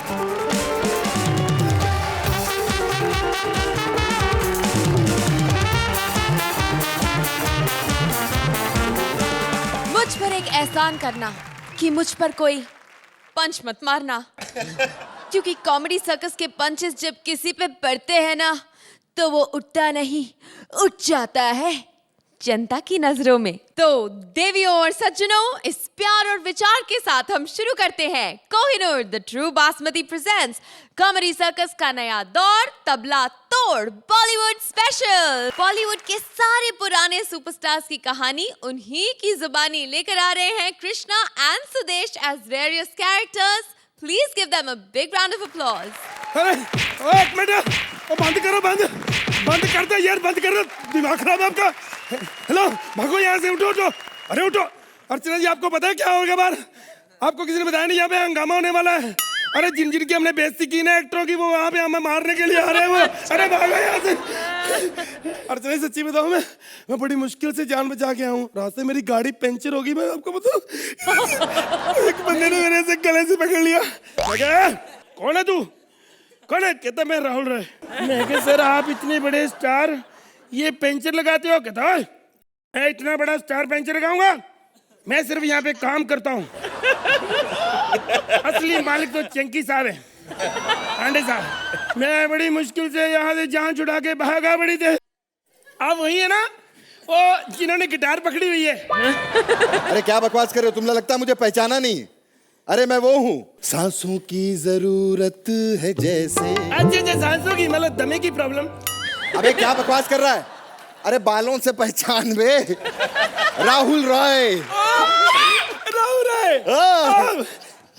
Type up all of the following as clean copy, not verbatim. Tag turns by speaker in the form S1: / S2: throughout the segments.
S1: मुझ पर एक एहसान करना कि मुझ पर कोई पंच मत मारना, क्योंकि कॉमेडी सर्कस के पंचेस जब किसी पे पड़ते हैं ना तो वो उठता नहीं, उठ जाता है जनता की नजरों में। तो देवियों और सज्जनों, इस प्यार और विचार के साथ हम शुरू करते हैं Kohinoor the true basmati presents comedy circus का नया दौर, तबला तोड़ बॉलीवुड स्पेशल। बॉलीवुड के सारे पुराने सुपरस्टार्स की कहानी उन्हीं की जुबानी लेकर आ रहे हैं Krishna and Sudesh as various characters. Please give them a big round of applause.
S2: अरे एक मिनट, बंद करो, बंद कर दो यार, बंद कर दो, दिमाग खराब है आपका। हेलो, भागो यहाँ से, उठो उठो, अरे उठो। अर्चना जी, आपको पता है क्या होगा बाहर? आपको किसी ने बताया नहीं यहाँ पे हंगामा होने वाला है? अरे जिन की हमने बेइज्जती की ना एक्टरों की, वो वहाँ पे हमें मारने के लिए आ रहे हैं वो। अरे भागो यहाँ से। अर्चना, सच्ची बताऊँ, मैं बड़ी मुश्किल से जान बचा के आया हूँ। रास्ते मेरी गाड़ी पंचर होगी, मैं आपको बताऊँ। एक बंदे ने मेरे से गले से पकड़ लिया। कौन है तू? कौन है? कहता मैं राहुल राय। मैं कहा सर, आप इतने बड़े स्टार ये पेंचर लगाते हो? कहता है मैं इतना बड़ा स्टार पेंचर लगाऊंगा? मैं सिर्फ यहाँ पे काम करता हूँ। असली मालिक तो चंकी साहब है, पांडे साहब। मैं बड़ी मुश्किल से यहाँ से जान छुड़ा के भागा बड़ी देर। आप वही है ना वो जिन्होंने गिटार पकड़ी हुई है?
S3: अरे क्या बकवास कर रहे हो तुम? लगता है मुझे पहचाना नहीं। अरे मैं वो हूँ, सांसों की जरूरत है जैसे।
S2: अच्छा, सांसों की मतलब दमे की प्रॉब्लम।
S3: अबे क्या बकवास कर रहा है? अरे बालों से पहचान बे, राहुल राय।
S2: राहुल राय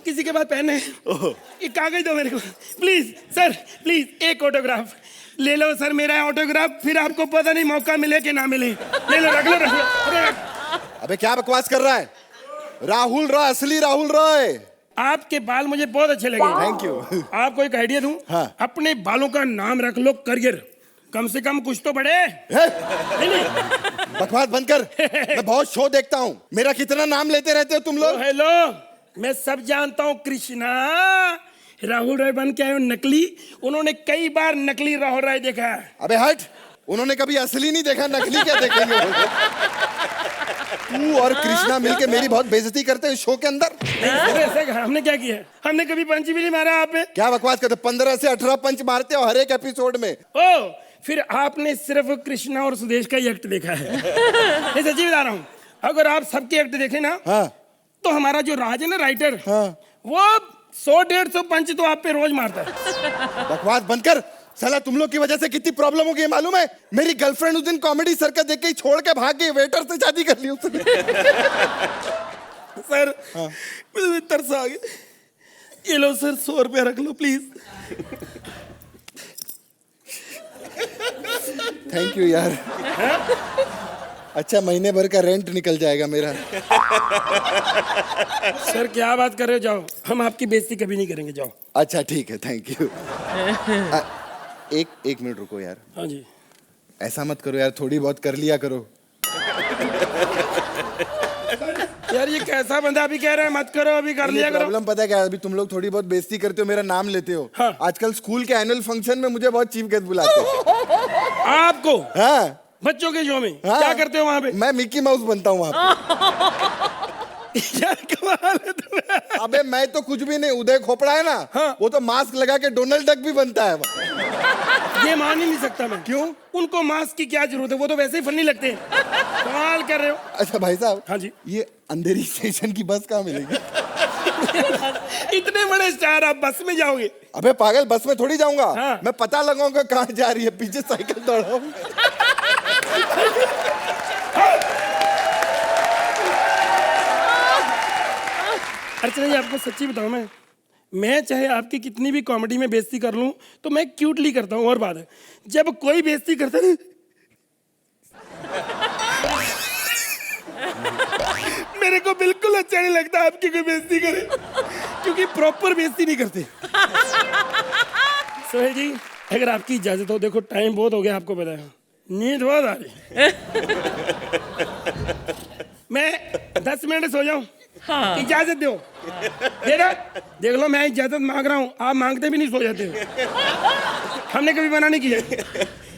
S2: किसी के पास पेन है? एक कागज दो मेरे को प्लीज सर, प्लीज एक ऑटोग्राफ ले लो सर, मेरा ऑटोग्राफ। फिर आपको पता नहीं मौका मिले कि ना मिले। ले लो, रख लो, रख लो।
S3: अबे क्या बकवास कर रहा है? राहुल राय, असली राहुल राय।
S2: आपके बाल मुझे बहुत अच्छे लगे।
S3: Thank you.
S2: आपको एक आइडिया दूं?
S3: हाँ।
S2: अपने बालों का नाम रख लो करियर, कम से कम कुछ तो बढ़े। नहीं।
S3: बकवास बंद कर। मैं बहुत शो देखता हूँ, मेरा कितना नाम लेते रहते हो तुम लोग।
S2: हेलो, मैं सब जानता हूँ कृष्णा। राहुल राय बन के आए हो नकली, उन्होंने कई बार नकली राहुल राय देखा है।
S3: अबे हट, उन्होंने कभी असली नहीं देखा, नकली क्या देखेंगे? तू और कृष्णा मिलके मेरी बहुत बेइज्जती करते हैं शो के अंदर।
S2: ऐसे हमने क्या किया? हमने कभी पंच भी नहीं मारा आप पे।
S3: क्या बकवास करते? 15 से 18 पंच मारते हो हर एक एपिसोड में।
S2: ओ, फिर आपने सिर्फ कृष्णा और सुदेश का ही एक्ट देखा है। मैं सच्ची बता रहा हूँ, अगर आप सबके एक्ट देखे ना,
S3: हाँ।
S2: तो हमारा जो राज है ना राइटर,
S3: हाँ।
S2: वो 100-150 पंच तो आप पे रोज मारता है।
S3: बकवास बंद कर। साला तुम लोग की वजह से कितनी प्रॉब्लम हो गई मालूम है? मेरी गर्लफ्रेंड उस दिन कॉमेडी सर्कस देख के ही छोड़ के भाग गई, वेटर से शादी कर ली उसने।
S2: सर, मुझे तरस आ गया। ये लो सर, 100 रुपया रख लो प्लीज।
S3: थैंक यू यार। अच्छा, महीने भर का रेंट निकल जाएगा मेरा।
S2: सर क्या बात कर रहे हो? जाओ, हम आपकी बेइज्जती कभी नहीं करेंगे, जाओ।
S3: अच्छा ठीक है, थैंक यू। एक मिनट रुको यार।
S2: हाँ जी।
S3: ऐसा मत करो यार, थोड़ी बहुत कर लिया करो।
S2: यार ये कैसा बंदा? अभी कह रहे हैं मत करो, अभी कर लिया करो।
S3: प्रॉब्लम पता है क्या? अभी तुम लोग थोड़ी बहुत बेइज्जती करते हो, मेरा नाम लेते हो।
S2: हाँ।
S3: आजकल स्कूल के एनुअल फंक्शन में मुझे बहुत चीफ गेस्ट बुलाते हैं।
S2: आपको?
S3: हाँ।
S2: बच्चों के शो में?
S3: हाँ।
S2: क्या करते हो वहाँ पे?
S3: मैं मिकी माउस बनता हूँ वहाँ पे।
S2: यार कमाल है तुम्हें।
S3: अबे मैं तो कुछ भी नहीं, उदय खोपड़ा है ना,
S2: हाँ।
S3: वो तो मास्क लगा के डोनाल्ड डक भी बनता है।
S2: ये मान ही नहीं सकता मैं।
S3: क्यों?
S2: उनको मास्क की क्या जरूरत है, वो तो वैसे ही फनी लगते हैं। कमाल कर रहे हो।
S3: अच्छा भाई साहब।
S2: हाँ जी।
S3: ये अंधेरी स्टेशन की बस कहाँ मिलेगी?
S2: इतने बड़े स्टार, आप बस में जाओगे?
S3: अबे पागल, बस में थोड़ी जाऊंगा।
S2: हाँ।
S3: मैं पता लगाऊंगा कहाँ जा रही है, पीछे साइकिल दौड़ाऊं।
S2: अर्चना जी, आपको सच्ची बताऊं, मैं चाहे आपकी कितनी भी कॉमेडी में बेइज्जती कर लूं तो मैं क्यूटली करता हूं। और बात है, जब कोई बेइज्जती करता है मेरे को बिल्कुल अच्छा नहीं लगता आपकी कोई बेइज्जती करे, क्योंकि प्रॉपर बेइज्जती नहीं करते। सोहेल जी, अगर आपकी इजाजत हो, देखो टाइम बहुत हो गया, आपको पता है नींद बहुत आ रही। मैं 10 मिनट सो जाऊं? हाँ। इजाजत दो। देख लो, मैं इजाजत मांग रहा हूँ, आप मांगते भी नहीं सो जाते हो। हमने कभी मना नहीं किया।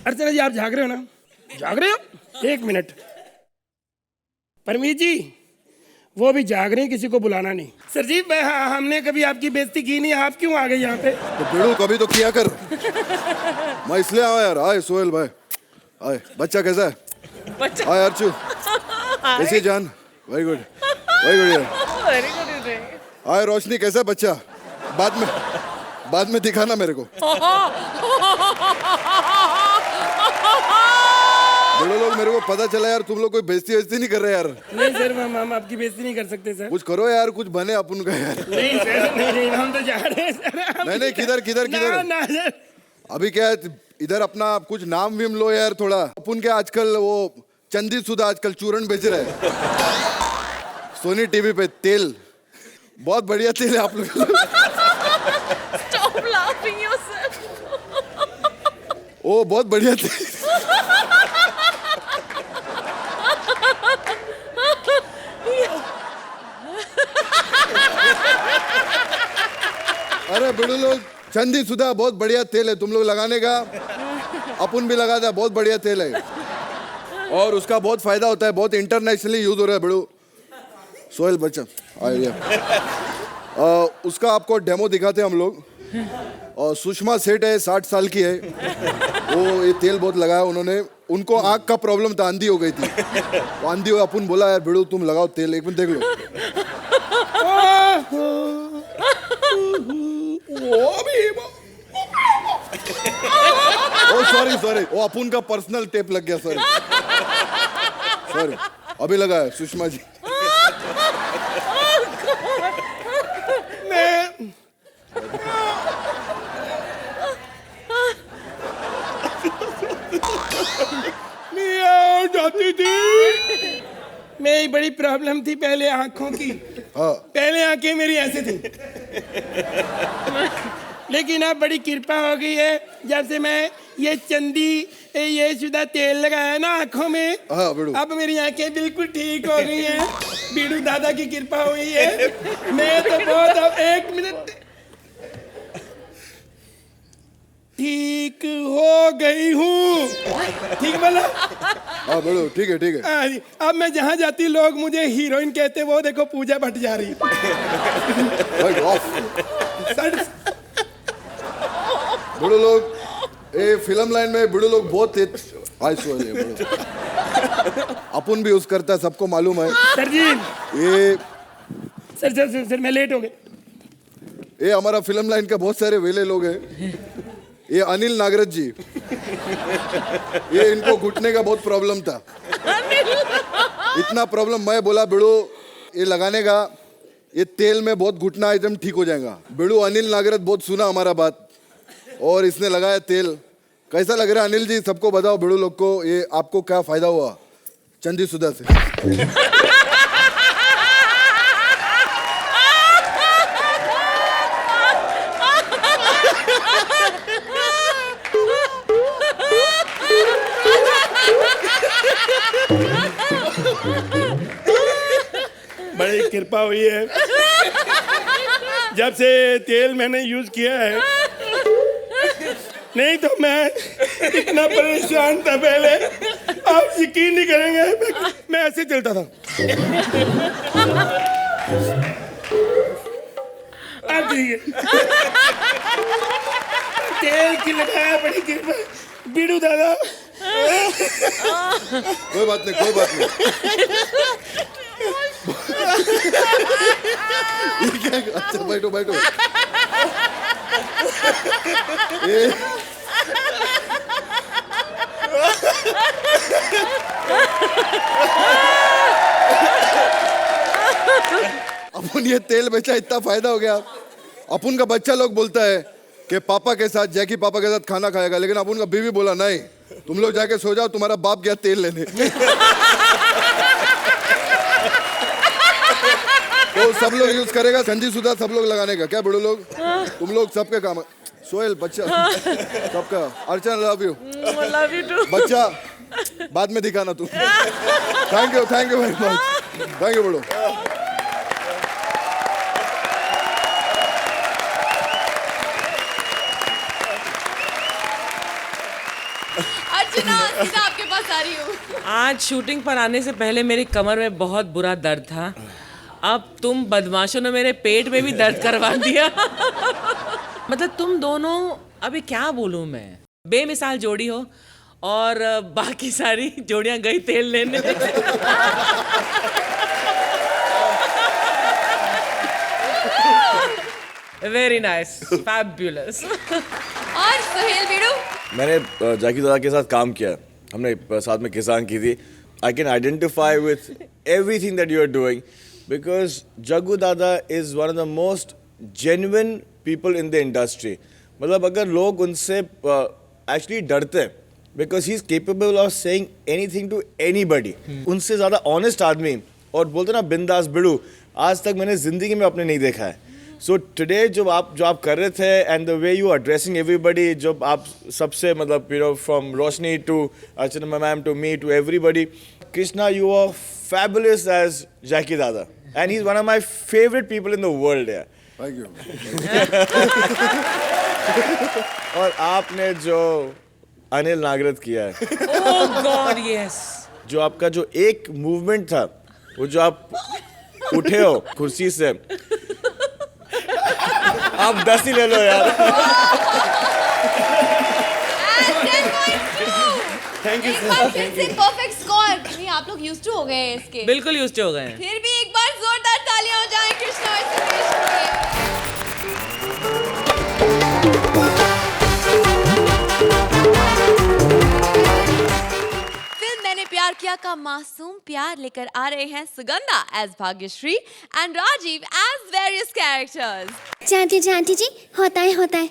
S2: अर्चना जी, आप जाग रहे हो ना? जाग रहे हो? एक मिनट, परमीत जी, वो भी जाग रहे हैं, किसी को बुलाना नहीं। सर जी, हमने कभी आपकी बेइज्जती की नहीं, आप क्यों आ गए यहाँ पे?
S3: तो बिड़ू कभी तो किया कर। मैं इसलिए आया यार। आए सोहेल भाई, आए। बच्चा कैसा है? आए अर्चू, कैसी जान? वेरी गुड, वेरी गुड यार। आए रोशनी, कैसा है बच्चा? बाद में दिखाना मेरे को। बड़े लोग, मेरे को पता चला यार तुम लोग कोई बेइज्जती नहीं कर रहे यार।
S2: नहीं सर, हम आपकी बेइज्जती नहीं कर सकते सर।
S3: कुछ करो यार, कुछ बने अपन का यार।
S2: नहीं सर, नहीं, हम तो जा रहे हैं सर।
S3: नहीं, किधर
S2: ना सर।
S3: अभी क्या है, इधर अपना कुछ नाम भी लो यार थोड़ा। अपन क्या आजकल वो चंदी सुधा आजकल चूरन बेच रहे हैं सोनी टीवी पे। तेल बहुत बढ़िया तेल है आप लोग।
S1: Stop laughing yourself.
S3: ओ बहुत बढ़िया तेल। अरे बिड़ू लोग, चंदी सुधा बहुत बढ़िया तेल है, तुम लोग लगाने का। अपन भी लगाता है, बहुत बढ़िया तेल है और उसका बहुत फायदा होता है, बहुत इंटरनेशनली यूज हो रहा है। बिड़ू सोहेल बच्चा आइए, उसका आपको डेमो दिखाते हैं हम लोग। और सुषमा सेठ है, 60 साल की है, वो ये तेल बहुत लगाया उन्होंने। उनको आँख का प्रॉब्लम था, आंधी हो गई थी। वो आंधी हो, अपन बोला यार बिड़ू तुम लगाओ तेल, एक मिनट देख लो। ओ सॉरी, वो अपन का पर्सनल टेप लग गया, सॉरी। अभी लगा है सुषमा जी।
S2: जाती थी, मेरी बड़ी प्रॉब्लम थी पहले आंखों की।
S3: हाँ।
S2: पहले आंखें मेरी ऐसे थी, लेकिन अब बड़ी कृपा हो गई है जब से मैं ये चंदी ये शुदा तेल लगाया ना आंखों में।
S3: हाँ,
S2: अब मेरी आंखें बिल्कुल ठीक हो गई हैं। बीड़ू दादा की कृपा हुई है। मैं तो बहुत, अब एक मिनट, ठीक हो गई हूँ। ठीक बोला?
S3: हाँ बिड़ू, ठीक है।
S2: हाँ जी। अब मैं जहाँ जाती लोग मुझे हीरोइन कहते, वो देखो पूजा भट्ट जा रही।
S3: बिड़ू लोग, ये फिल्म लाइन में बिड़ू लोग बहुत तेज। अपन भी यूज करता है, सबको मालूम है।
S2: सर जी,
S3: ये
S2: सर मैं लेट हो गए।
S3: ये हमारा फिल्म लाइन का बहुत सारे वेले लोग हैं। ये अनिल नागरथ जी, ये इनको घुटने का बहुत प्रॉब्लम था। इतना प्रॉब्लम, मैं बोला बिड़ू ये लगाने का, ये तेल में बहुत घुटना एकदम ठीक हो जाएगा। बिड़ू अनिल नागरथ बहुत सुना हमारा बात और इसने लगाया तेल। कैसा लग रहा है अनिल जी? सबको बताओ बिड़ू लोग को, ये आपको क्या फायदा हुआ चंदी सुधा से?
S2: बड़ी कृपा हुई है जब से तेल मैंने यूज किया है। नहीं तो मैं इतना परेशान था पहले, आप यकीन नहीं करेंगे, मैं ऐसे चलता था। अब ठीक है, तेल की लगाया, बड़ी कृपा बीड़ू दादा।
S3: कोई बात नहीं। अच्छा बैठो। अपन ये तेल बेचा, इतना फायदा हो गया। अपन का बच्चा लोग बोलता है कि पापा के साथ, जैकी पापा के साथ खाना खाएगा, लेकिन अपन का बीवी बोला नहीं, तुम लोग जाके सो जाओ, तुम्हारा बाप गया तेल लेने। तो सब लोग यूज करेगा, संजी सुधा सब लोग लगाने का। क्या बड़े लोग, तुम लोग सबके काम। सोहेल बच्चा सबका। अर्चना लव यू
S1: टू।
S3: बच्चा, बाद में दिखाना तुम। Thank you very much. Thank you बड़ो।
S1: सीधा आपके पास आ रही हूँ।
S4: आज शूटिंग पर आने से पहले मेरी कमर में बहुत बुरा दर्द था। अब तुम बदमाशों ने मेरे पेट में भी दर्द करवा दिया। मतलब तुम दोनों, अभी क्या बोलूं मैं, बेमिसाल जोड़ी हो और बाकी सारी जोड़ियां गई तेल लेने। Very nice, fabulous.
S1: और सुहेल बीड़ू?
S5: मैंने जाकी दादा के साथ काम किया, हमने साथ में किसान की थी। I can identify with everything that you are doing because Jaggu Dada is one of the most genuine people in the industry. मतलब अगर लोग उनसे एक्चुअली डरते हैं because he is capable of saying anything to anybody. उनसे ज़्यादा ऑनेस्ट आदमी और बोलते ना बिंदास बिड़ू आज तक मैंने ज़िंदगी में अपने नहीं देखा है। सो टुडे जो आप कर रहे थे and the way you are dressing everybody, जब आप सबसे मतलब you know from Roshni to Archana ma'am to me to everybody, Krishna you are fabulous as Jackie Dada and he is one of my favourite people in the world यार।
S3: Thank you.
S5: और आपने जो अनिल नागरथ किया है,
S4: ओह गॉड यस,
S5: जो आपका जो एक मूवमेंट था, वो जो आप उठे हो कुर्सी से, आप 10 ही ले लो यार।
S1: Thank you sir. Perfect score. नहीं, आप लोग यूज्ड टू हो गए हैं इसके।
S4: बिल्कुल यूज्ड हो गए हैं।
S1: फिर भी एक बार जोरदार तालियां हो जाएं कृष्णा और सुरेश के लिए। फिल्म मैंने प्यार किया का मासूम प्यार लेकर आ रहे हैं Sugandha as Bhagyashree and Rajeev as various characters.
S6: जानती जी, होता है।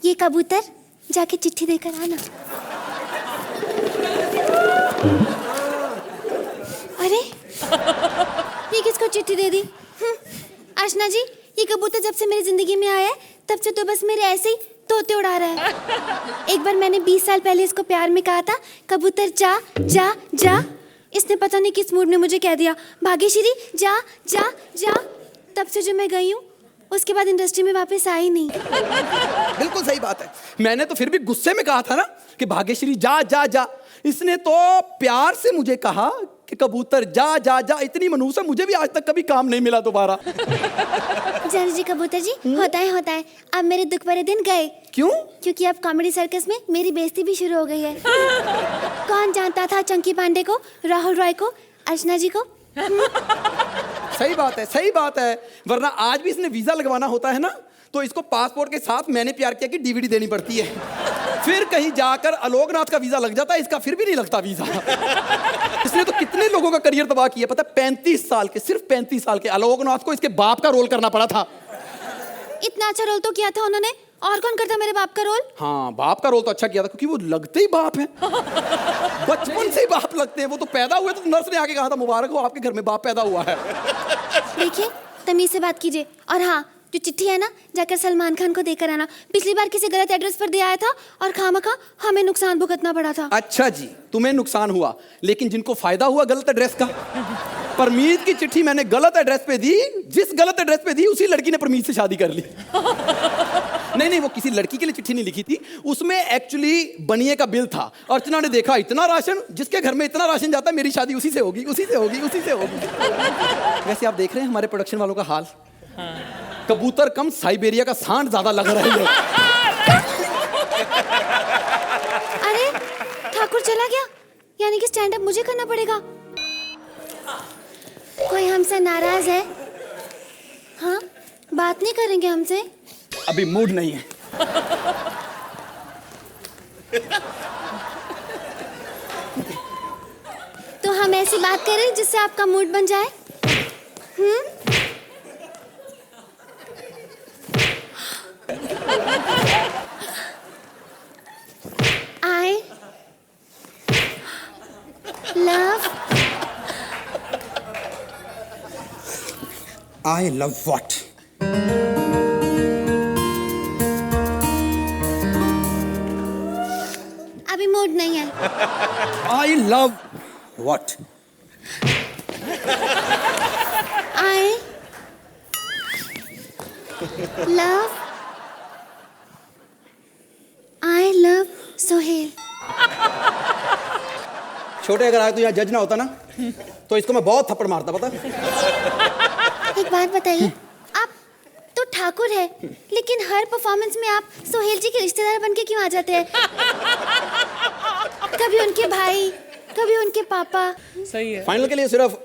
S6: ये कबूतर जाके चिट्ठी देकर आना। अरे ये किसको चिट्ठी दे दी? अर्चना जी, ये कबूतर जब से मेरी जिंदगी में आया है तब से तो बस मेरे ऐसे ही तोते उड़ा रहा है। एक बार मैंने 20 साल पहले इसको प्यार में कहा था, कबूतर जा जा जा। इसने पता नहीं किस मूड में मुझे कह दिया, भाग्यश्री जा जा जा। तब से जो मैं गई हूँ उसके बाद इंडस्ट्री में वापस आई नहीं।
S2: बिल्कुल सही बात है। मैंने तो फिर भी गुस्से में कहा था ना कि भाग्यश्री जा जा जा। इसने तो प्यार से मुझे कहा कि कबूतर जा जा जा। इतनी मनूस है, मुझे भी आज तक कभी काम नहीं मिला दोबारा।
S6: जानी जी कबूतर जी, होता है। अब मेरे दुख भरे दिन गए।
S2: क्यों?
S6: क्योंकि अब कॉमेडी सर्कस में मेरी बेइज्जती भी शुरू हो गई है। कौन जानता था चंकी पांडे को, राहुल रॉय को, अर्चना जी को।
S2: सही बात है। वरना आज भी इसने वीजा लगवाना होता है ना, तो इसको पासपोर्ट के साथ मैंने प्यार किया कि डीवीडी देनी पड़ती है। फिर कहीं जाकर आलोकनाथ का वीजा लग जाता है, इसका फिर भी नहीं लगता वीजा। इसने तो कितने लोगों का करियर तबाह किया पता है। 35 साल के, सिर्फ 35 साल के आलोकनाथ को इसके बाप का रोल करना पड़ा था।
S6: इतना अच्छा रोल तो किया था उन्होंने। और कौन करता मेरे बाप का रोल?
S2: हाँ, बाप का रोल तो अच्छा किया था क्योंकि वो लगते ही बाप हैं। बचपन से ही बाप लगते हैं। वो तो पैदा हुए तो नर्स ने आके कहा था, मुबारक हो आपके घर में बाप पैदा हुआ है।
S6: देखिए, तमीज से बात कीजिए। और हाँ, जो चिट्ठी है ना, जाकर सलमान खान को देकर आना। पिछली बार किसी गलत एड्रेस पर दे आया था और खामखा हमें नुकसान भुगतना पड़ा था।
S2: अच्छा जी, तुम्हें नुकसान हुआ, लेकिन जिनको फायदा हुआ गलत एड्रेस का। परमीत की चिट्ठी मैंने गलत एड्रेस पे दी। जिस गलत एड्रेस पे दी उसी लड़की ने परमीत से शादी कर ली। नहीं, वो किसी लड़की के लिए चिट्ठी नहीं लिखी थी, उसमें एक्चुअली बनिए का बिल था। अर्चना ने देखा इतना राशन, जिसके घर में इतना राशन जाता है मेरी शादी उसी से होगी। वैसे आप देख रहे हैं हमारे प्रोडक्शन वालों का हाल। कबूतर कम साइबेरिया का सांड ज्यादा लग रहा है।
S6: अरे ठाकुर चला गया, यानी कि स्टैंड अप मुझे करना पड़ेगा। कोई हमसे नाराज है? हाँ, बात नहीं करेंगे हमसे?
S2: अभी मूड नहीं है।
S6: तो हम ऐसी बात करें जिससे आपका मूड बन जाए।
S2: I love what?
S6: अभी मूड नहीं है।
S2: I love what?
S6: I love Sohail.
S7: छोटे अगर आए तो यहाँ जज ना होता ना तो इसको मैं बहुत थप्पड़ मारता, पता।
S6: एक बात बताइए, आप तो ठाकुर है लेकिन हर परफॉर्मेंस में आप सोहेल जी के रिश्तेदार बन के क्यों आ जाते हैं? कभी उनके भाई, कभी उनके पापा।
S4: सही है।
S7: फाइनल के लिए सिर्फ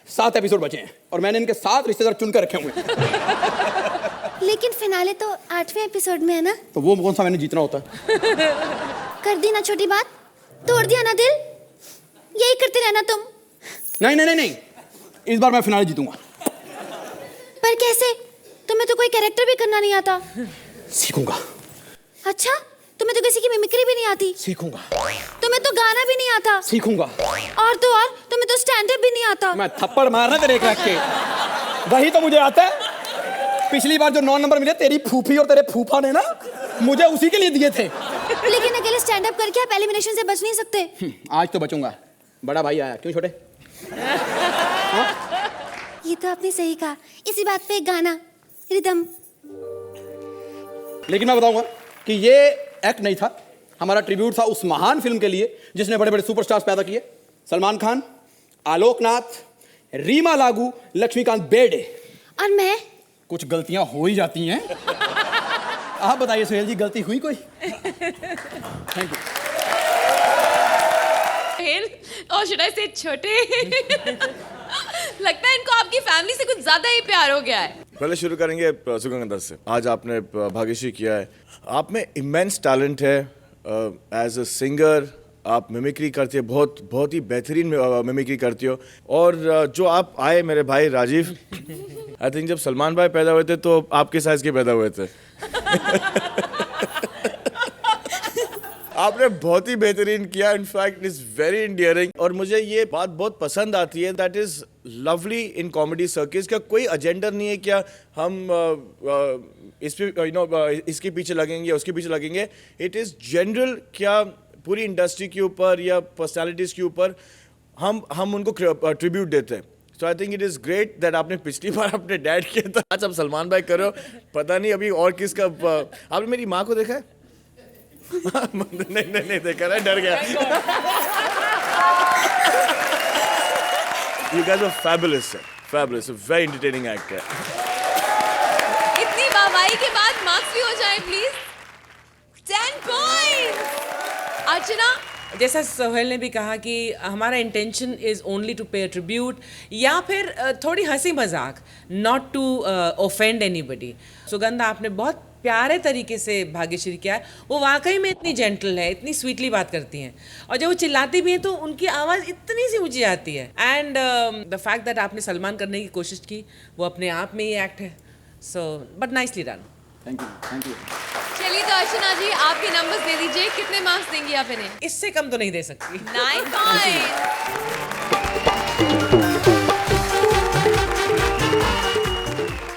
S7: 7 एपिसोड बचे हैं और मैंने इनके 7 रिश्तेदार चुन कर रखे हुए हैं।
S6: लेकिन फिनाले तो 8वें एपिसोड में है ना?
S7: तो वो कौन सा मैंने जीतना होता है?
S6: कर दी ना छोटी बात, तोड़ दिया ना दिल, यही करते रहना तुम।
S7: नहीं नहीं नहीं नहीं, इस बार मैं फिनाले जीतूंगा।
S6: पर कैसे? तुम्हें तो कोई कैरेक्टर भी करना नहीं आता।
S7: सीखूंगा।
S6: अच्छा, तुम्हें तो किसी की मिमिक्री भी नहीं आती।
S7: सीखूंगा।
S6: तुम्हें तो गाना भी नहीं आता।
S7: सीखूंगा।
S6: और तो और तुम्हें तो स्टैंड अप भी नहीं आता।
S7: मैं थप्पड़ मारना तेरे एक रख के, वही तो मुझे आता है। पिछली बार जो 9 नंबर मिले तेरी फूफी और तेरे फूफा ने ना मुझे उसी के लिए दिए थे।
S6: लेकिन अकेले स्टैंड अप करके आप एलिमिनेशन से बच नहीं सकते।
S7: आज तो बचूंगा, बड़ा भाई आया। क्यों छोटे?
S6: ये तो आपने सही कहा। इसी बात पे एक गाना, रिदम।
S7: लेकिन मैं बताऊंगा कि ये एक्ट नहीं था, हमारा ट्रिब्यूट था उस महान फिल्म के लिए जिसने बड़े बड़े सुपरस्टार्स पैदा किए। सलमान खान, आलोकनाथ, रीमा लागू, लक्ष्मीकांत बेर्डे।
S6: और मैं?
S7: कुछ गलतियां हो ही जाती हैं। आप बताइए सोहेल जी, गलती हुई कोई? Thank you.
S1: सोहेल, और शुड आई से छोटे? लगता है इनको आपकी फैमिली से कुछ ज्यादा ही प्यार हो गया है।
S5: पहले शुरू करेंगे सुगंधा से। आज आपने भाग्यश्री किया है, आप में इमेंस टैलेंट है एज अ सिंगर। आप मिमिक्री करती है, बहुत ही बेहतरीन मिमिक्री करती हो। और जो आप आए मेरे भाई राजीव, आई थिंक जब सलमान भाई पैदा हुए थे तो आपके साइज के पैदा हुए थे। आपने बहुत ही बेहतरीन किया, इनफैक्ट इज वेरी इंडियरिंग। और मुझे ये बात बहुत पसंद आती है, that is lovely in comedy circus. का कोई एजेंडा नहीं है क्या हम इस पे इसके पीछे लगेंगे, उसके पीछे लगेंगे। इट इज जनरल, क्या पूरी इंडस्ट्री के ऊपर या पर्सनालिटीज के ऊपर हम उनको ट्रिब्यूट देते हैं। So I think it is great that आपने पिछली बार अपने डैड किया था, आज आप सलमान भाई कर रहे हो। पता नहीं अभी और किसका। आपने मेरी माँ को देखा है? नहीं देखा ना, डर गया। You guys are fabulous, sir. Fabulous, a very entertaining actor.
S1: इतनी वाहवाही के बाद मार्क्स भी हो जाए प्लीज। 10 पॉइंट्स। अर्चना,
S4: जैसा सोहेल ने भी कहा कि हमारा intention is only to pay tribute या फिर थोड़ी हंसी मजाक, not to offend anybody. Sugandha, आपने बहुत प्यारे तरीके से भाग्यश्री किया है। वो वाकई में इतनी जेंटल है, इतनी स्वीटली बात करती हैं, और जब वो चिल्लाती भी हैं तो उनकी आवाज़ इतनी सी ऊंची आती है। एंड द फैक्ट दैट आपने सलमान करने की कोशिश की, वो अपने आप में ही एक्ट है। So but nicely done.
S7: Thank you, thank you.
S1: चलिए तो अर्चना जी आपके नंबर्स दे दीजिए। कितने मार्क्स देंगी आप इन्हें?
S4: इससे कम तो नहीं दे सकती।
S1: 9 points.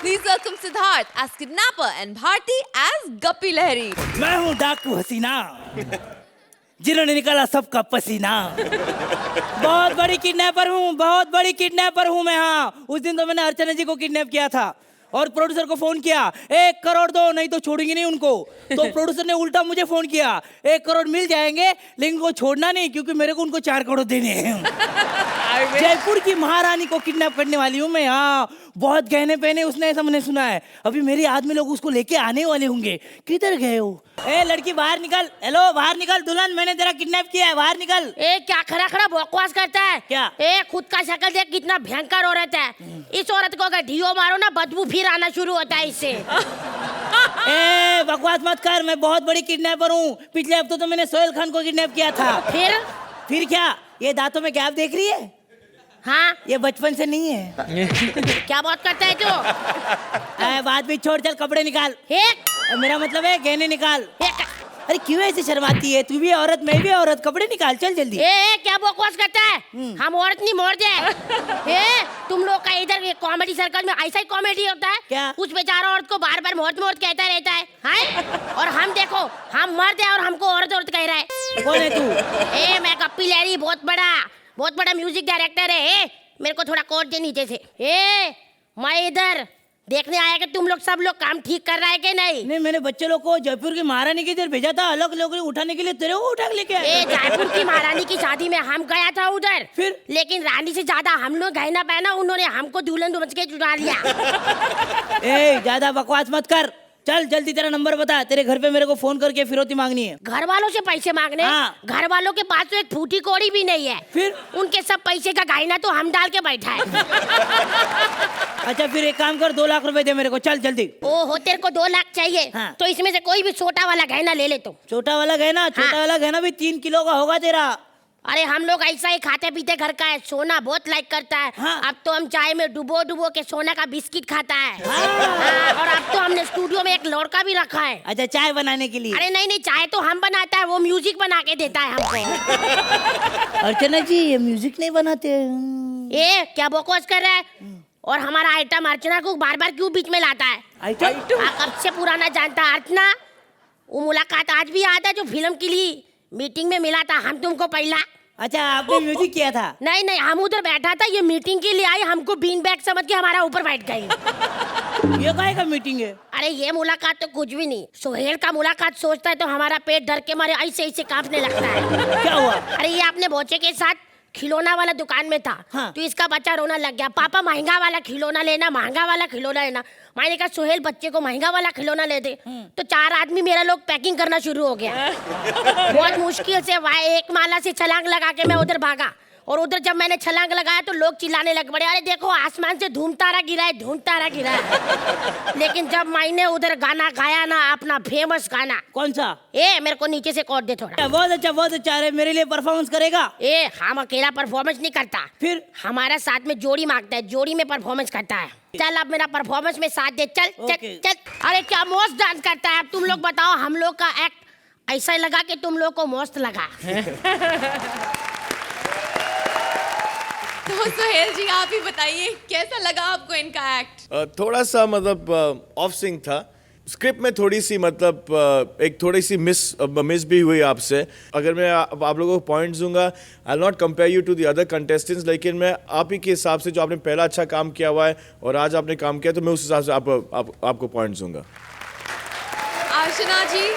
S1: Please welcome Siddharth as kidnapper and Bharti as Guppy Lahiri.
S8: मैं हूँ डाकू हसीना, जिन्होंने निकाला सबका पसीना। बहुत बड़ी किडनैपर हूँ, बहुत बड़ी किडनैपर हूँ मैं। हाँ, उस दिन तो मैंने अर्चना जी को किडनैप किया था और प्रोड्यूसर को फोन किया, 1 करोड़ दो नहीं तो छोड़ेंगे नहीं उनको। तो प्रोड्यूसर ने उल्टा मुझे फोन किया, 1 करोड़ मिल जाएंगे लेकिन उनको छोड़ना नहीं, क्योंकि मेरे को उनको 4 करोड़ देने हैं। जयपुर की महारानी को किडनैप करने वाली हूँ मैं। हाँ, बहुत गहने पहने उसने, ऐसा मैंने सुना है। अभी मेरे आदमी लोग उसको लेके आने वाले होंगे। किधर गए हो? ए लड़की बाहर निकल। हेलो, बाहर निकल। दुल्हन, मैंने तेरा किडनैप किया है, बाहर निकल।
S9: ए क्या खड़ा खड़ा बकवास करता है?
S8: क्या?
S9: ए खुद का शक्ल देख, कितना भयंकर औरत है। इस औरत को अगर ढियो मारो ना, बदबू फिर आना शुरू होता है इससे।
S8: ए बकवास मत कर, मैं बहुत बड़ी किडनैपर हूँ। पिछले हफ्ते तो मैंने सोहेल खान को किडनैप किया था। फिर क्या? ये दांतों में गैप देख रही है?
S9: हाँ,
S8: ये बचपन से नहीं है।
S9: क्या बात करता है तू?
S8: बात भी छोड़, चल कपड़े निकाल। मेरा मतलब है गहने निकाल। अरे क्यों ऐसे शर्माती है? तू भी औरत, मैं भी औरत, कपड़े निकाल, चल जल्दी।
S9: क्या बकवास करता है? हम औरत नहीं, मर्द है। तुम लोग का इधर कॉमेडी सर्कल में ऐसा ही कॉमेडी होता है
S8: क्या?
S9: उस बेचारा औरत को बार बार मर्द मर्द कहता रहता है, हाँ? और हम देखो, हम मर्द है और हमको औरत औरत कह रहा है।
S8: कौन है तू?
S9: मैं गप्पी लहरी, बहुत बड़ा म्यूजिक डायरेक्टर है। मेरे को थोड़ा कोट दे नीचे से। मैं इधर देखने आया कि तुम लोग सब लोग काम ठीक कर रहे हैं कि नहीं।
S8: नहीं, मैंने बच्चे लोग को जयपुर की महारानी की इधर भेजा था, अलग लोग उठाने के लिए, तेरे को उठा के लेके आया।
S9: ए, जयपुर की महारानी की शादी में हम गया था उधर,
S8: फिर?
S9: लेकिन रानी से ज्यादा हम लोग गहना पहना, उन्होंने हमको दुल्हन समझ के चुरा लिया।
S8: ए, ज्यादा बकवास मत कर, चल जल्दी तेरा नंबर बता, तेरे घर पे मेरे को फोन करके फिरौती मांगनी है।
S9: घर वालों से पैसे मांगने?
S8: हाँ।
S9: घर वालों के पास तो एक फूटी कौड़ी भी नहीं है,
S8: फिर
S9: उनके सब पैसे का गहना तो हम डाल के बैठा है।
S8: अच्छा फिर एक काम कर, 2 लाख रुपए दे मेरे को, चल जल्दी।
S9: ओहो, तेरे को 2 लाख चाहिए?
S8: हाँ।
S9: तो इसमें से कोई भी छोटा वाला गहना ले ले तुम।
S8: छोटा वाला गहना? छोटा वाला गहना भी 3 किलो का होगा तेरा।
S9: अरे हम लोग ऐसा ही खाते पीते घर का है, सोना बहुत लाइक करता है।
S8: हाँ।
S9: अब तो हम चाय में डुबो डुबो के सोना का बिस्किट खाता है। हाँ, और अब तो हमने स्टूडियो में एक लड़का भी रखा है।
S8: अच्छा, चाय बनाने के लिए?
S9: अरे नहीं नहीं, चाय तो हम बनाता है, वो म्यूजिक बना के देता है हमको।
S8: अर्चना जी, ये म्यूजिक नहीं बनाते?
S9: ए, क्या बकवास कर रहा है? और हमारा आइटम अर्चना को बार बार क्यों बीच में लाता है?
S8: आइटम?
S9: कब से पुराना जानता है अर्चना। वो मुलाकात आज भी याद है जो फिल्म के लिए मीटिंग में मिला था हम तुमको पहला।
S8: अच्छा, आपने म्यूजिक किया था?
S9: नहीं नहीं, हम उधर बैठा था, ये मीटिंग के लिए आई, हमको बीन बैग समझ के हमारा ऊपर बैठ गई।
S8: ये काहे का मीटिंग है?
S9: अरे ये मुलाकात तो कुछ भी नहीं, सोहेल का मुलाकात सोचता है तो हमारा पेट डर के मारे ऐसे ऐसे कांपने लगता है।
S8: क्या हुआ?
S9: अरे ये अपने बच्चे के साथ खिलौना वाला दुकान में था।
S8: हाँ।
S9: तो इसका बच्चा रोना लग गया, पापा महंगा वाला खिलौना लेना, महंगा वाला खिलौना लेना। मैंने कहा सोहेल बच्चे को महंगा वाला खिलौना ले दे। तो 4 आदमी मेरा लोग पैकिंग करना शुरू हो गया। बहुत मुश्किल से एक माला से छलांग लगा के मैं उधर भागा, और उधर जब मैंने छलांग लगाया तो लोग चिल्लाने लग पड़े, अरे देखो आसमान से धूम तारा गिरा है, धूम तारा गिरा है। लेकिन जब मैंने उधर गाना गाया ना, अपना फेमस गाना।
S8: कौन सा?
S9: ए, मेरे को नीचे से कोड दे थोड़ा।
S8: बहुत अच्छा, बहुत अच्छा। अरे मेरे लिए परफॉर्मेंस करेगा?
S9: ए, हम अकेला परफॉर्मेंस नहीं करता,
S8: फिर
S9: हमारा साथ में जोड़ी मांगता है, जोड़ी में परफॉर्मेंस करता है। चल अब मेरा परफॉर्मेंस में साथ दे, चल चल
S8: ओके।
S9: चल। अरे क्या मस्त डांस करता है। अब तुम लोग बताओ, हम लोग का एक्ट ऐसा ही लगा कि तुम लोग को मस्त लगा।
S1: तो सोहेल जी आप ही बताइए, कैसा लगा आपको इनका एक्ट?
S5: थोड़ा सा मतलब ऑफ सिंक था, स्क्रिप्ट में थोड़ी सी मतलब एक थोड़ी सी मिस भी हुई आपसे। अगर मैं आप लोगों को पॉइंट्स दूंगा, I not compare you to the other contestants, लेकिन मैं आप ही के हिसाब से जो आपने पहला अच्छा काम किया हुआ है और आज आपने काम किया, तो मैं उस हिसाब से आपको पॉइंट्स दूंगा।
S1: अर्चना जी,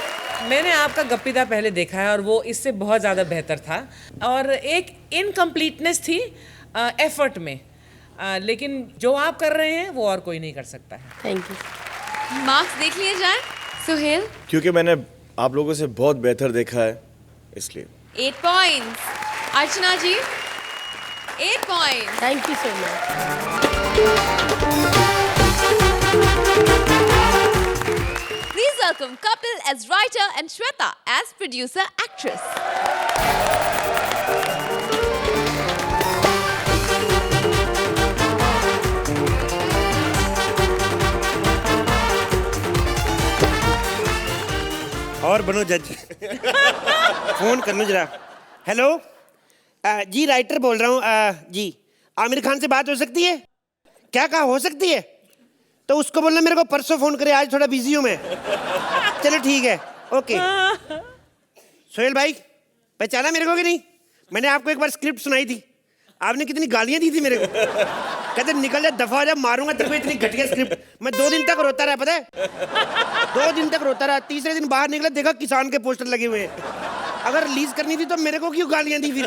S4: मैंने आपका गप्पीदा पहले देखा है और वो इससे बहुत ज़्यादा बेहतर था, और एक इनकम्प्लीटनेस थी एफर्ट में, लेकिन जो आप कर रहे हैं वो और कोई नहीं कर सकता है।
S9: Thank you.
S1: मार्क्स देख लिए जाए सोहेल?
S5: क्योंकि मैंने आप लोगों से बहुत बेहतर देखा है, इसलिए
S1: 8 points. Archana ji 8 points.
S9: Thank you so much.
S1: Please welcome Kapil as writer and Shweta as producer actress.
S10: और बनो जज। फोन कर लो जरा। हेलो जी, राइटर बोल रहा हूँ जी। आमिर खान से बात हो सकती है क्या? कहा हो सकती है? तो उसको बोलना मेरे को परसों फोन करे, आज थोड़ा बिजी हूँ मैं। चलो ठीक है, ओके। सोहेल भाई पहचाना मेरे को कि नहीं? मैंने आपको एक बार स्क्रिप्ट सुनाई थी, आपने कितनी गालियाँ दी थी मेरे को। कहते निकल जा, दफा हो जा, मारूंगा तेरे को। इतनी घटिया स्क्रिप्ट। मैं 2 दिन तक रोता रहा, पता है? 2 दिन तक रोता रहा। तीसरे दिन बाहर निकला, देखा किसान के पोस्टर लगे हुए हैं। अगर रिलीज करनी थी तो मेरे को क्यों गालियां दी फिर?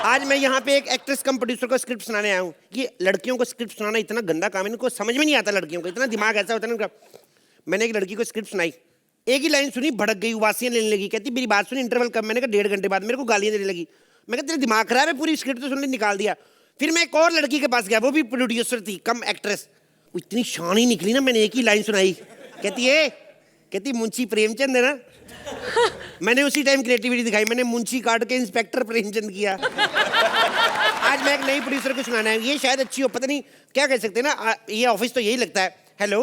S10: आज मैं यहाँ पे एक एक्ट्रेस कम प्रोड्यूसर को स्क्रिप्ट सुनाने आया हूँ। कि लड़कियों को स्क्रिप्ट सुनाना इतना गंदा काम है, इनको समझ में नहीं आता। लड़कियों को इतना दिमाग ऐसा होता है ना। मैंने एक लड़की को स्क्रिप्ट सुनाई, एक ही लाइन सुनी, भड़क गई, उबासियाँ लेने लगी। कहती मेरी बात सुनी, इंटरवल कब? मैंने कहा 1.5 घंटे बाद। मेरे को गालियाँ देने लगी। मैं कहती तेरे दिमाग खराब है, पूरी स्क्रिप्ट तो सुनने निकाल दिया। फिर मैं एक और लड़की के पास गया, वो भी प्रोड्यूसर थी, कम एक्ट्रेस। वो इतनी शानी निकली ना, मैंने एक ही लाइन सुनाई। कहती मुंशी प्रेमचंद है ना। मैंने उसी टाइम क्रिएटिविटी दिखाई, मैंने मुंशी काट के इंस्पेक्टर प्रेमचंद किया। आज मैं एक नई प्रोड्यूसर को सुनाना है, ये शायद अच्छी हो, पता नहीं क्या कह सकते हैं ना, ये ऑफिस तो यही लगता है। हेलो।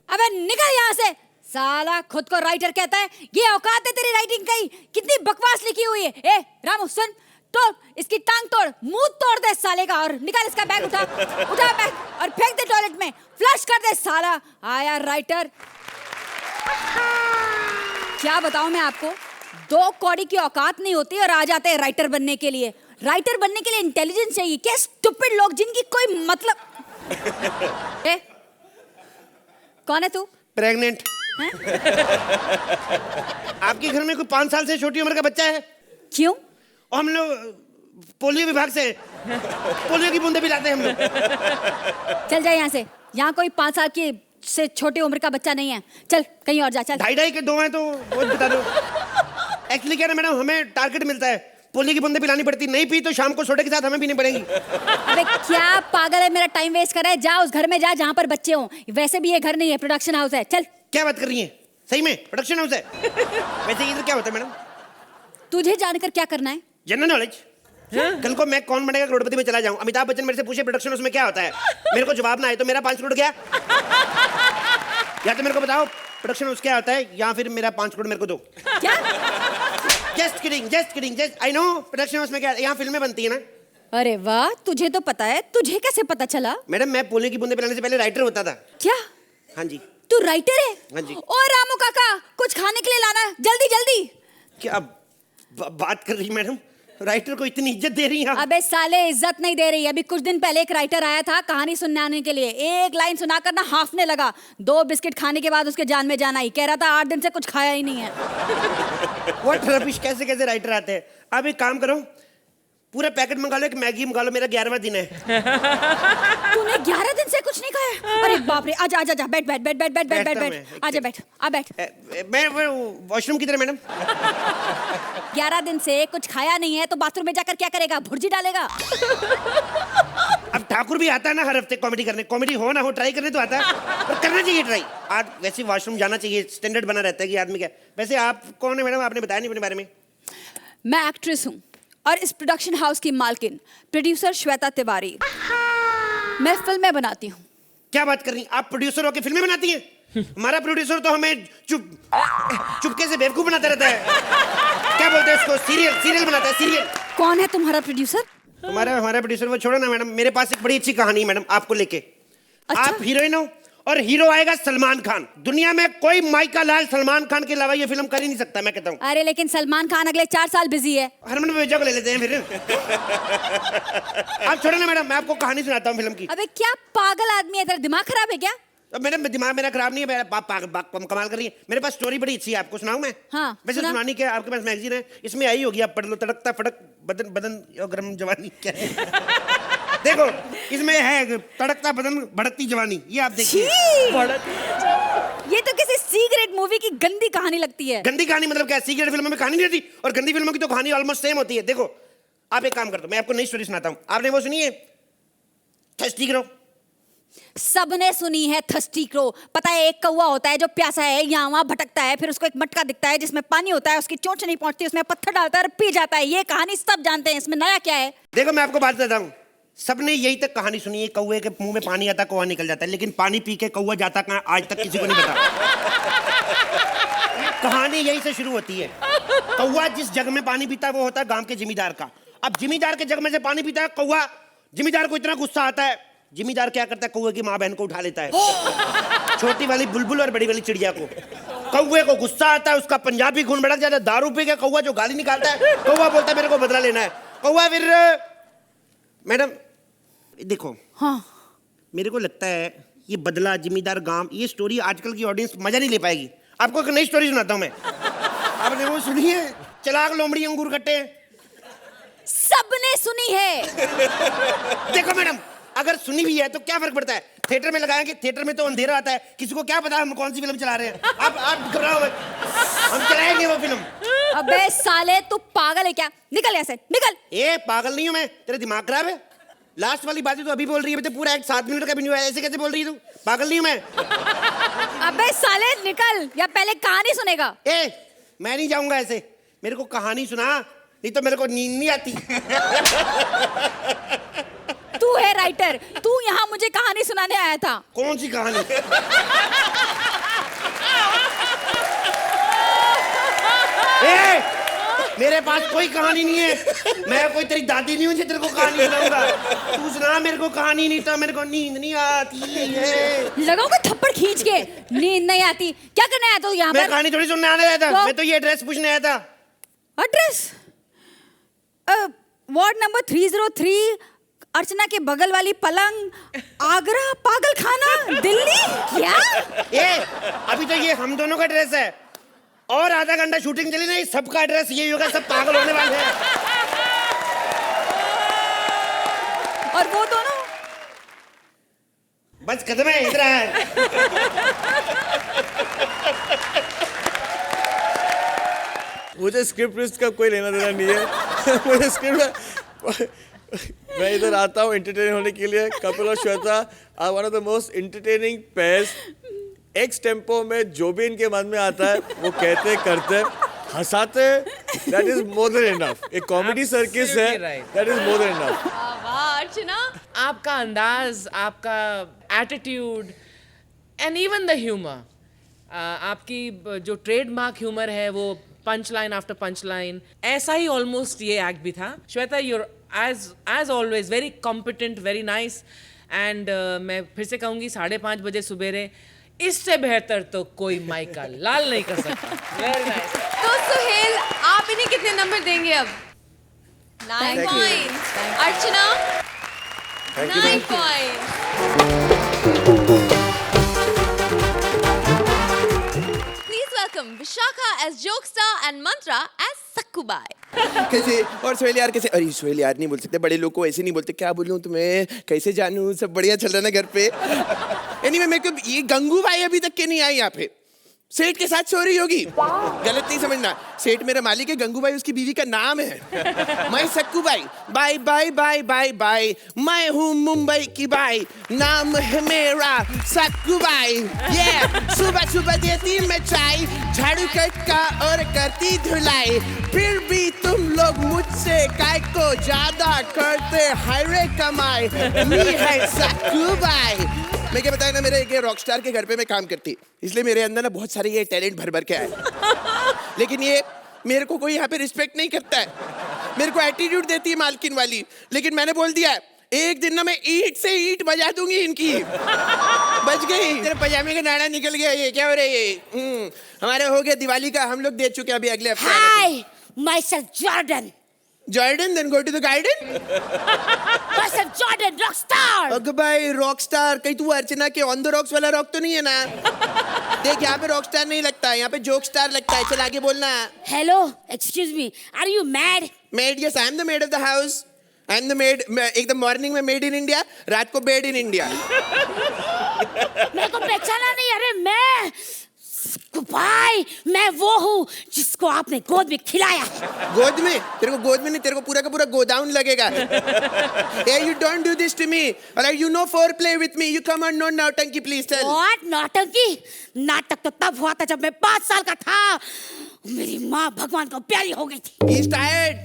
S11: अबे निकल यहाँ से, साला खुद को राइटर कहता है, ये औकात है तेरी राइटिंग की? कितनी बकवास लिखी हुई है। ए रामू सुन, तोड़ इसकी टांग, तोड़ मुंह तोड़ दे साले का, और निकाल इसका बैग, उठा बैग और फेंक दे टॉयलेट में, फ्लश कर दे साला। आया राइटर। क्या बताऊं मैं आपको, 2 कौड़ी की औकात नहीं होती और आ जाते हैं राइटर बनने के लिए। राइटर बनने के लिए इंटेलिजेंस चाहिए। क्या स्टूपिड लोग जिनकी कोई मतलब। कौन है तू?
S10: प्रेग्नेंट। आपके घर में कोई 5 साल से छोटी उम्र का बच्चा है?
S11: क्यों?
S10: और हम लोग पोलियो विभाग से पोलियो की बूंदे पिलाते हैं हम लोग।
S11: चल जाए यहाँ से, यहाँ कोई 5 साल की से छोटी उम्र का बच्चा नहीं है। चल कहीं और जा। चल।
S10: 2.5 के 2 हैं तो वो बता दो। एक्चुअली क्या है ना मैडम, हमें टारगेट मिलता है, पोलियो की बूंदे पिलानी पड़ती, नहीं पी तो शाम को सोडे के साथ हमें पीनी पड़ेगी।
S11: अबे क्या पागल है, मेरा टाइम वेस्ट कर रहा है। जा उस घर में जा जहाँ पर बच्चे हों। वैसे भी ये घर नहीं है, प्रोडक्शन हाउस है। चल।
S10: क्या बात कर रही है, सही में प्रोडक्शन हाउस है? वैसे इधर क्या होता है मैडम?
S11: तुझे जानकर क्या करना है?
S10: General knowledge. कल को मैं कौन बनेगा करोड़पति में चला जाऊं, अमिताभ बच्चन मेरे से पूछे प्रोडक्शन हाउस में क्या होता है, मेरे को जवाब ना आए तो मेरा 5 करोड़ गया। या तो मेरे को बताओ प्रोडक्शन हाउस क्या होता है, या फिर मेरा 5 करोड़ मेरे को दो।
S11: क्या?
S10: Just kidding just I know production house में क्या, यहाँ फिल्में बनती है ना।
S11: अरे वाह, तुझे तो पता है। तुझे कैसे पता चला?
S10: मैडम मैं पोलियो की बूंदे पिलाने से पहले राइटर होता था।
S11: क्या?
S10: हाँ जी।
S11: तू राइटर है?
S10: हाँ जी।
S11: ओ रामू काका, कुछ खाने के लिए लाना, जल्दी जल्दी।
S10: क्या बात कर रही मैडम, राइटर को इतनी इज्जत दे रही हैं आप?
S11: अबे साले, इज्जत नहीं दे रही। अभी कुछ दिन पहले एक राइटर आया था कहानी सुनने आने के लिए, एक लाइन सुनाकर ना हाफने लगा। 2 बिस्किट खाने के बाद उसके जान में जान आई। कह रहा था 8 दिन से कुछ खाया ही नहीं है।
S10: व्हाट रबिश, कैसे कैसे राइटर आते हैं। आप एक काम करो, पूरा पैकेट मंगा लो, एक मैगी मंगा लो, मेरा 11वां दिन है।
S11: तूने 11 दिन से कुछ नहीं खाया? अरे बाप रे, आजा आजा, बैठ बैठ बैठ बैठ बैठ बैठ बैठ बैठ, आजा बैठ, आ बैठ।
S10: मैं वॉशरूम किधर है मैडम?
S11: 11 दिन से कुछ खाया नहीं है तो बाथरूम में जाकर क्या करेगा? भुर्जी डालेगा।
S10: अब ठाकुर भी आता है ना हर हफ्ते कॉमेडी करने, कॉमेडी हो ना हो ट्राई करने तो आता है, और करना चाहिए ट्राई। आज वैसे वॉशरूम जाना चाहिए, स्टैंडर्ड बना रहता है कि आदमी क्या। वैसे आप कौन है मैडम, आपने बताया नहीं अपने बारे में।
S11: मैं एक्ट्रेस हूँ और इस प्रोडक्शन हाउस की मालकिन प्रोड्यूसर श्वेता तिवारी। मैं फिल्में बनाती हूँ।
S10: क्या बात कर रही हैं, आप प्रोड्यूसर होकर फिल्में बनाती हैं? हमारा प्रोड्यूसर तो हमें चुपके से बेवकूफ बनाता रहता है। क्या बोलते हैं उसको, सीरियल बनाता है, सीरियल।
S11: कौन है तुम्हारा प्रोड्यूसर?
S10: हमारा प्रोड्यूसर, वो छोड़ो ना मैडम, मेरे पास एक बड़ी अच्छी कहानी है मैडम आपको लेके।
S11: अच्छा?
S10: आप हीरोइन हो और हीरो आएगा सलमान खान। दुनिया में कोई माइका लाल सलमान खान के अलावा ये फिल्म कर ही नहीं सकता, मैं कहता हूँ।
S11: अरे लेकिन सलमान खान अगले 4 साल बिजी है।
S10: हरमन वेजा को ले लेते हैं फिर। आप छोड़ो ना मैडम, मैं आपको कहानी सुनाता हूँ फिल्म की।
S11: अबे क्या पागल आदमी है, तेरा दिमाग खराब है क्या?
S10: मैडम दिमाग मेरा खराब नहीं है, कमाल कर रही है। मेरे पास स्टोरी बड़ी अच्छी है, आपको सुनाऊं मैं?
S11: हाँ,
S10: वैसे
S11: सुना।
S10: सुनानी क्या, आपके पास मैगजीन है, इसमें आई होगी, आप पढ़ लो। तड़कता फड़क बदन बदन और गर्म जवानी, क्या है? देखो इसमें है तड़कता बदन भड़कती जवानी, ये आप देखिए।
S11: ये तो किसी सीक्रेट मूवी की गंदी कहानी लगती है।
S10: गंदी कहानी मतलब क्या? सीक्रेट फिल्मों में कहानी नहीं रहती, और गंदी फिल्मों की तो कहानी ऑलमोस्ट सेम होती है। देखो आप एक काम कर दो, मैं आपको नई स्टोरी सुनाता हूँ। आपने वो सुनी है थर्स्टी क्रो?
S11: सबने सुनी है थर्स्टी क्रो। पता है, एक कौवा होता है जो प्यासा है, यहाँ वहाँ भटकता है, फिर उसको एक मटका दिखता है जिसमें पानी होता है, उसकी चोंच नहीं पहुंचती, उसमें पत्थर डालता है और पी जाता है। ये कहानी सब जानते हैं, इसमें नया क्या है?
S10: देखो मैं आपको बात बताता हूँ, सबने यही तक कहानी सुनी है, कौवे के मुंह में पानी आता, कौवा निकल जाता है, लेकिन पानी पी के कौवा जाता कहाँ आज तक किसी को नहीं पता। कहानी यही से शुरू होती है। कौवा जिस जग में पानी पीता है वो होता है गांव के जिमीदार का। अब जिमीदार के जग में से पानी पीता है कौवा, जिमीदार को इतना गुस्सा आता है, जिमीदार क्या करता है, कौवे की माँ बहन को उठा लेता है, छोटी वाली बुलबुल और बड़ी वाली चिड़िया को। कौवे को गुस्सा आता है, उसका पंजाबी खून भड़क जाता है, दारू पी के कौवा जो गाली निकालता है, कौवा बोलता है मेरे को बदला लेना है। कौवा फिर मैडम देखो, हाँ मेरे को लगता है ये बदला, जिमीदार गांव, ये स्टोरी आजकल की ऑडियंस मजा नहीं ले पाएगी। आपको एक नई स्टोरी सुनाता हूं मैं। आपने वो सुनी है चलाक लोमड़ी अंगूर खट्टे?
S11: सबने सुनी है।
S10: देखो मैडम, अगर सुनी भी है तो क्या फर्क पड़ता है, थिएटर में लगाएंगे, थिएटर में तो अंधेरा आता है, किसी को क्या पता हम कौन सी फिल्म चला रहे हैं। आप घबराओ मत, हम चलाएंगे वो फिल्म।
S11: अबे साले तू पागल है क्या? निकल यहाँ से, निकल।
S10: ए पागल नहीं हूं मैं, तेरा दिमाग खराब है। लास्ट वाली बातें तो अभी बोल रही है, तो पूरा एक 7 मिनट का भी नहीं हुआ, ऐसे कैसे बोल रही है तू? पागल नहीं हूं मैं।
S11: अबे साले निकल, या पहले कहानी सुनेगा?
S10: मैं नहीं जाऊंगा ऐसे, मेरे को कहानी सुना, नहीं तो मेरे को नींद नहीं आती।
S11: तू है राइटर, तू यहाँ मुझे कहानी सुनाने आया था।
S10: कौन सी कहानी? मेरे पास कोई कहानी नहीं है, मैं कोई तेरी दादी नहीं हूँ जो तेरे को कहानी सुनाऊंगा। तू सुना मेरे को कहानी, नहीं तो मेरे को नींद नहीं आती है।
S11: लगाओगे थप्पड़ खींच के, नींद नहीं आती? क्या करने आया तू यहाँ पर?
S10: मैं कहानी थोड़ी सुनने आने आया था, मैं तो ये एड्रेस पूछने आया था।
S11: एड्रेस? वार्ड नंबर 303 अर्चना के बगल वाली पलंग, आगरा पागल खाना, दिल्ली। क्या?
S10: ये अभी तो ये हम दोनों का ड्रेस है, और आधा घंटा शूटिंग चली नहीं, सबका ड्रेस यही होगा, सब पागल होने वाले हैं।
S11: और वो दोनों?
S10: बस खत्म है, इधर है।
S5: मुझे स्क्रिप्ट का कोई लेना देना नहीं है। मुझे स्क्रिप्ट मैं इधर आता हूँ एंटरटेन होने के लिए। कपिल और Shweta are one of the most entertaining pairs. Extempore में जो भी इनके मन में आता है वो कहते करते हंसाते, that is more than enough. एक कॉमेडी सर्किस है, that is more than enough.
S1: वाह अर्चना,
S4: आपका अंदाज, आपका attitude and even the humour, आपकी जो ट्रेडमार्क ह्यूमर है वो punch line after punch line, ऐसा ही ऑलमोस्ट ये एक्ट भी था। Shweta, you're as always very competent, very nice, and मैं फिर से कहूँगी 5:30 बजे सुबेरे, इससे बेहतर तो कोई माइका लाल नहीं कर सकता। Very nice.
S1: तो सुहेल, आप इन्हें कितने नंबर देंगे अब? 9 points. Archana 9 points. Please welcome Vishakha as Jokestar and Mantra as Sakkubai.
S12: कैसे? और सोहेल यार कैसे? अरे सोहेल यार नहीं बोल सकते, बड़े लोग को ऐसे नहीं बोलते। क्या बोलूं तुम्हें, कैसे जानूं? सब बढ़िया चल रहा ना घर पे? एनीवे, मेरे को ये गंगू भाई अभी तक के नहीं आई यहाँ पे। सेठ के साथ सो रही होगी, गलत नहीं समझना। सेठ मेरा मालिक है, गंगू भाई उसकी बीवी का नाम है। मैं सक्कू भाई, bye bye bye bye bye, मैं हूँ मुंबई की बाई, नाम है मेरा सक्कू भाई। ये सुबह सुबह देती मैं चाय, झाड़ू का और करती धुलाई, फिर भी तुम लोग मुझसे काय को ज्यादा करते हायरे कमाई। मी है सक्कू भाई। मैं क्या बताया ना, मेरे एक रॉकस्टार के घर पे मैं काम करती, इसलिए मेरे अंदर ना बहुत सारे ये टैलेंट भर भर के आए। लेकिन ये मेरे को कोई यहाँ पे रिस्पेक्ट नहीं करता है, मेरे को एटीट्यूड देती है मालकिन वाली। लेकिन मैंने बोल दिया है, एक दिन ना मैं ईंट से ईंट बजा दूंगी इनकी। बच गई। तेरे पजामे का नाड़ा निकल गया। ये क्या हो रहा है ये? हमारे हो गया दिवाली का, हम लोग दे चुके अभी अगले हफ्ते।
S9: हाय, myself Jordan.
S12: Jordan, then go to the garden.
S9: Myself Jordan, rockstar.
S12: अगर भाई रॉकस्टार, कहीं तू अर्चना के ऑन द रॉक्स वाला रॉक तो नहीं है ना? देख, यहाँ पे रॉकस्टार नहीं लगता है, यहाँ पे जोक स्टार लगता है। चल आगे बोलना।
S9: Hello, excuse me, are you mad?
S12: Maid, yes, I am the maid of the house. I am the maid. एकदम मॉर्निंग में मेड इन इंडिया, रात को बेड इन इंडिया।
S9: मेरे को पहचाना नहीं? अरे भाई, मैं वो हूँ जिसको आपने गोद में खिलाया।
S12: गोद में? तेरे को गोद में नहीं, तेरे को पूरा का पूरा गोदाउन लगेगा। Hey, you don't do this to me. Alright, you know foreplay with me. You come on, no nautanki, please tell.
S9: What? नौटंकी? नाटक तो तब हुआ था जब मैं 5 साल का था। मेरी माँ भगवान को प्यारी हो गई थी।
S12: He's tired.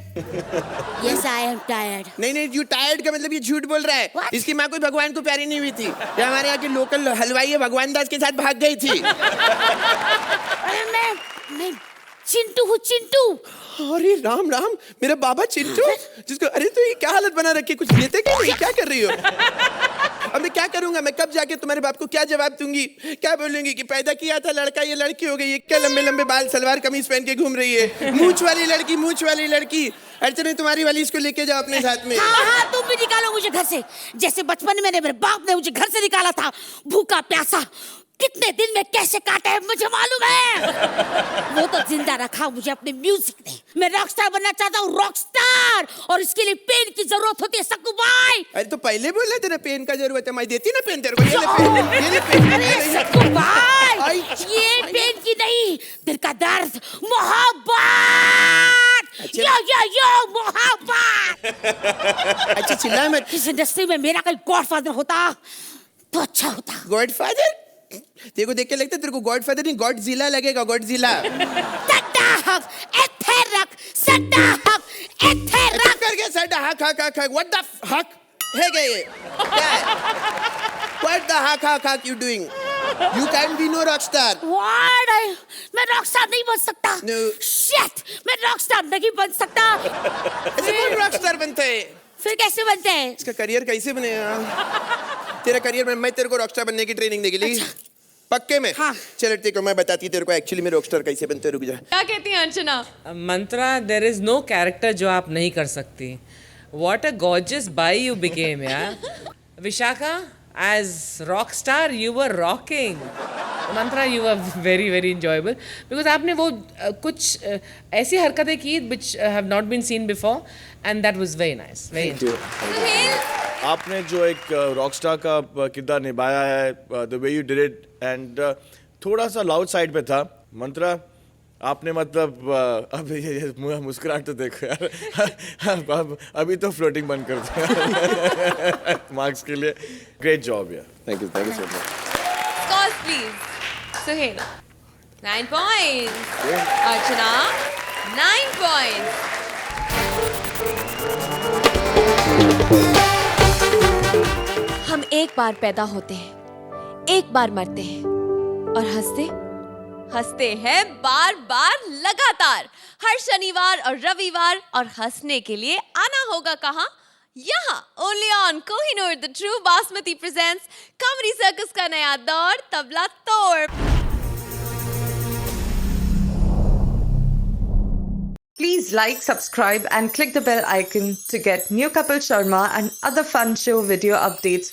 S9: Yes, I am tired.
S12: नहीं, you tired का मतलब ये झूठ बोल रहा है।
S9: What?
S12: इसकी माँ कोई भगवान को प्यारी नहीं हुई थी। ये हमारे यहाँ के लोकल हलवाई है, भगवान दास के साथ भाग गई थी।
S9: अरे मैं चिंटू हूँ, चिंटू।
S12: अरे राम राम, मेरा बाबा चिंटू, जिसको अरे तो ये क्या हालत बना रखी, कुछ लेते क्यों नहीं? क्या कर रही हो? अब मैं क्या करूंगा? मैं कब जाके तुम्हारे बाप को क्या जवाब दूंगी? क्या बोलूंगी कि पैदा किया था लड़का, ये लड़की हो गई? ये क्या लंबे लंबे बाल, सलवार कमीज पहन के घूम रही है? मूंछ वाली लड़की, मूंछ वाली लड़की। अर्चना, तुम्हारी वाली इसको लेके जाओ अपने साथ में।
S9: हाँ, तुम भी निकालो मुझे घर से, जैसे बचपन में मेरे बाप ने मुझे घर से निकाला था, भूखा प्यासा। कितने दिन में कैसे काटे है मुझे मालूम है। वो तो जिंदा रखा मुझे अपने म्यूजिक ने। मैं रॉकस्टार बनना चाहता हूँ, रॉकस्टार, और इसके लिए पेन की जरूरत होती है सक्कू भाई।
S12: अरे तो पहले बोला था ना पेन का जरूरत है, मैं देती ना पेन तेरे को। ये ले पेन, ये ले पेन।
S9: अरे सक्कू भाई, ये पेन की नहीं, दिल का दर्द, मोहब्बत। यो मोहब्बत।
S12: अच्छा चिल्ला मत।
S9: इस इंडस्ट्री में मेरा कोई गॉडफादर होता तो अच्छा होता।
S12: गॉडफादर? तेरे को देख के लगता है तेरे को गॉडफादर नहीं, गॉडजिला लगेगा, गॉडजिला। करके सड्डा हक हक हक हक। What the हक है क्या ये? क्या है? What the हक हक हक you doing? You can't be no rockstar.
S9: What? मैं रॉकस्टार नहीं बन सकता।
S12: No.
S9: Shit! मैं रॉकस्टार नहीं बन सकता।
S12: ऐसे कौन रॉकस्टार बनते हैं?
S9: फिर कैसे बनते हैं?
S12: इसका करियर कैसे बनेगा? तेरा करियर में मैं तेरे को रॉकस्टार बनने की ट्रेनिंग देगी। अच्छा। पक्के में?
S9: हाँ।
S12: चलो तेरे को मैं बताती तेरे को एक्चुअली में रॉकस्टार कैसे बनते। रुक जा।
S1: क्या कहती हैं अर्चना?
S4: मंत्रा, देयर इज नो कैरेक्टर जो आप नहीं कर सकती। What a gorgeous buy you became, yeah. Vishaka, as rock star, you were rocking. Mantra, you were very, very enjoyable because आपने वो कुछ ऐसी हरकतें की which have not been seen before, and that was very nice. Very enjoyable.
S5: आपने जो एक Rockstar का किरदार निभाया है, the way you did it, and थोड़ा सा लाउड साइड पे था. मंत्रा, आपने मतलब अब ये मुस्कुराहट तो देखो यार. अब अभी तो फ्लोटिंग बंद कर दिया मार्क्स के लिए. ग्रेट जॉब यार.
S12: Thank you so much.
S1: Scores, please. Suhail, 9 points. Archana, 9 points. हम एक बार पैदा होते हैं, एक बार मरते हैं और हंसते हैं बार बार लगातार. हर शनिवार और रविवार, और हंसने के लिए आना होगा कहाँ? यहाँ. Only on Kohinoor the true basmati presents comedy circus का नया दौर, तबला तोड़.
S13: Please like, subscribe and click the bell icon to get new Kapil Sharma and other fun show video updates